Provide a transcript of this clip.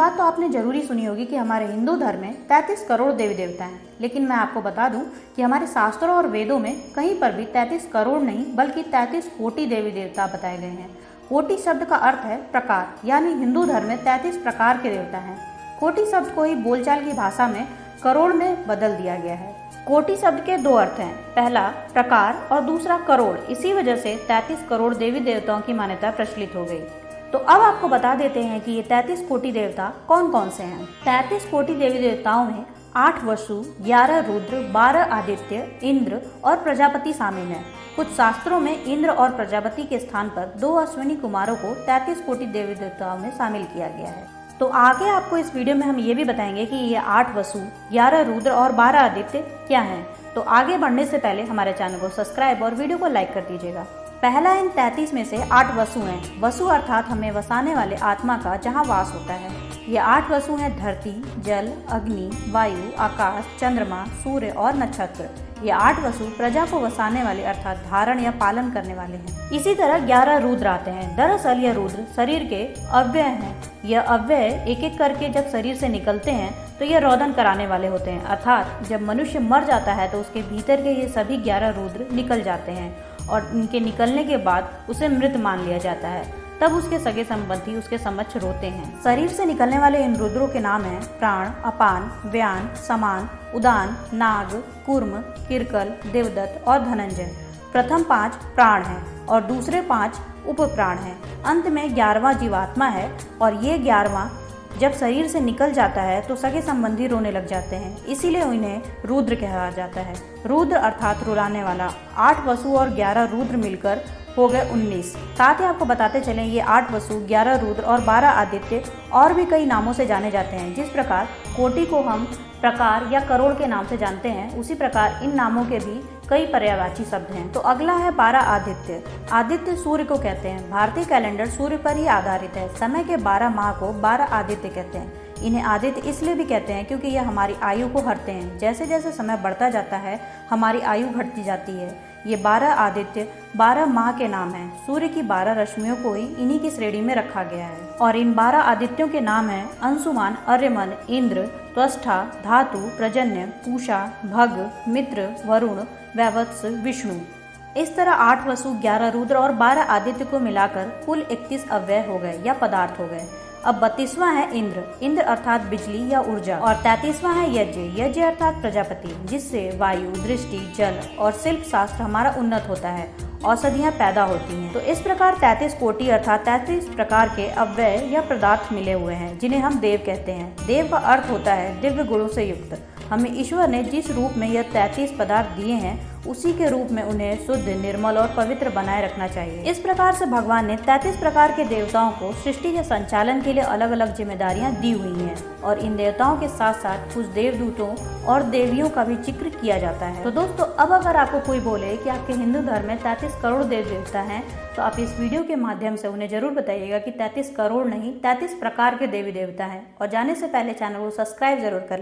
बात तो आपने जरूरी सुनी होगी कि हमारे हिंदू धर्म में 33 करोड़ देवी देवता हैं, लेकिन मैं आपको बता दूं कि हमारे शास्त्रों और वेदों में कहीं पर भी 33 करोड़ नहीं बल्कि 33 कोटि देवी देवता बताए गए हैं। कोटि शब्द का अर्थ है प्रकार, यानी हिंदू धर्म में 33 प्रकार के देवता हैं। कोटि शब्द को ही बोलचाल की भाषा में करोड़ में बदल दिया गया है। कोटि शब्द के दो अर्थ हैं, पहला प्रकार और दूसरा करोड़। इसी वजह से 33 करोड़ देवी देवताओं की मान्यता प्रचलित हो गई। तो अब आपको बता देते हैं कि ये 33 कोटि देवता कौन कौन से हैं। 33 कोटि देवी देवताओं में 8 वसु, 11 रुद्र, 12 आदित्य, इंद्र और प्रजापति शामिल हैं। कुछ शास्त्रों में इंद्र और प्रजापति के स्थान पर 2 अश्विनी कुमारों को 33 कोटि देवी देवताओं में शामिल किया गया है। तो आगे आपको इस वीडियो में हम ये भी बताएंगे कि ये 8 वसु, 11 रुद्र और 12 आदित्य क्या हैं। तो आगे बढ़ने से पहले हमारे चैनल को सब्सक्राइब और वीडियो को लाइक कर दीजिएगा। पहला इन 33 में से 8 वसु हैं। वसु अर्थात हमें वसाने वाले आत्मा का जहाँ वास होता है। ये 8 वसु हैं धरती, जल, अग्नि, वायु, आकाश, चंद्रमा, सूर्य और नक्षत्र। ये 8 वसु प्रजा को वसाने वाले अर्थात धारण या पालन करने वाले हैं। इसी तरह 11 रुद्र आते हैं। दरअसल यह रुद्र शरीर के अव्यय हैं। यह अव्यय एक एक करके जब शरीर से निकलते हैं तो यह रोदन कराने वाले होते हैं, अर्थात जब मनुष्य मर जाता है तो उसके भीतर के ये सभी 11 रुद्र निकल जाते हैं और इनके निकलने के बाद उसे मृत मान लिया जाता है। तब उसके सगे संबंधी उसके समक्ष रोते हैं। शरीर से निकलने वाले इन रुद्रों के नाम हैं प्राण, अपान, व्यान, समान, उदान, नाग, कूर्म, किरकल, देवदत्त और धनंजय। प्रथम 5 प्राण हैं और दूसरे 5 उप प्राण हैं। अंत में 11वां जीवात्मा है और ये 11वां जब शरीर से निकल जाता है तो सगे संबंधी रोने लग जाते हैं, इसीलिए उन्हें रुद्र कहा जाता है। रुद्र अर्थात रुलाने वाला। 8 वसु और 11 रुद्र मिलकर हो गए 19। साथ ही आपको बताते चलें ये 8 वसु, 11 रुद्र और 12 आदित्य और भी कई नामों से जाने जाते हैं। जिस प्रकार कोटि को हम प्रकार या करोड़ के नाम से जानते हैं, उसी प्रकार इन नामों के भी कई पर्यायवाची शब्द हैं। तो अगला है 12 आदित्य। आदित्य सूर्य को कहते हैं। भारतीय कैलेंडर सूर्य पर ही आधारित है। समय के 12 माह को 12 आदित्य कहते हैं। इन्हें आदित्य इसलिए भी कहते हैं क्योंकि यह हमारी आयु को हरते हैं। जैसे जैसे समय बढ़ता जाता है हमारी आयु घटती जाती है। ये 12 आदित्य 12 माह के नाम हैं। सूर्य की 12 रश्मियों को ही इन्हीं की श्रेणी में रखा गया है और इन 12 आदित्यों के नाम हैं अंशुमान, आर्यमन, इंद्र, त्वष्टा, धातु, प्रजन्य, पूषा, भग, मित्र, वरुण, वैवत्स, विष्णु। इस तरह 8 वसु, 11 रुद्र और 12 आदित्य को मिलाकर कुल 31 अव्यय हो गए या पदार्थ हो गए। अब 32वां है इंद्र। इंद्र अर्थात बिजली या ऊर्जा। और 33वां है यज्ञ। यज्ञ अर्थात प्रजापति, जिससे वायु, दृष्टि, जल और शिल्प शास्त्र हमारा उन्नत होता है, औषधियाँ पैदा होती हैं। तो इस प्रकार 33 कोटि अर्थात 33 प्रकार के अव्यय या पदार्थ मिले हुए हैं जिन्हें हम देव कहते हैं। देव का अर्थ होता है दिव्य गुणों से युक्त। हमें ईश्वर ने जिस रूप में यह 33 पदार्थ दिए हैं उसी के रूप में उन्हें शुद्ध, निर्मल और पवित्र बनाए रखना चाहिए। इस प्रकार से भगवान ने 33 प्रकार के देवताओं को सृष्टि के संचालन के लिए अलग अलग जिम्मेदारियां दी हुई हैं और इन देवताओं के साथ साथ कुछ देवदूतों और देवियों का भी जिक्र किया जाता है। तो दोस्तों, अब अगर आपको कोई बोले कि आपके हिंदू धर्म में 33 करोड़ देव देवता हैं तो आप इस वीडियो के माध्यम से उन्हें जरूर बताइएगा कि 33 करोड़ नहीं 33 प्रकार के देवी देवता हैं। और जाने से पहले चैनल को सब्सक्राइब जरूर कर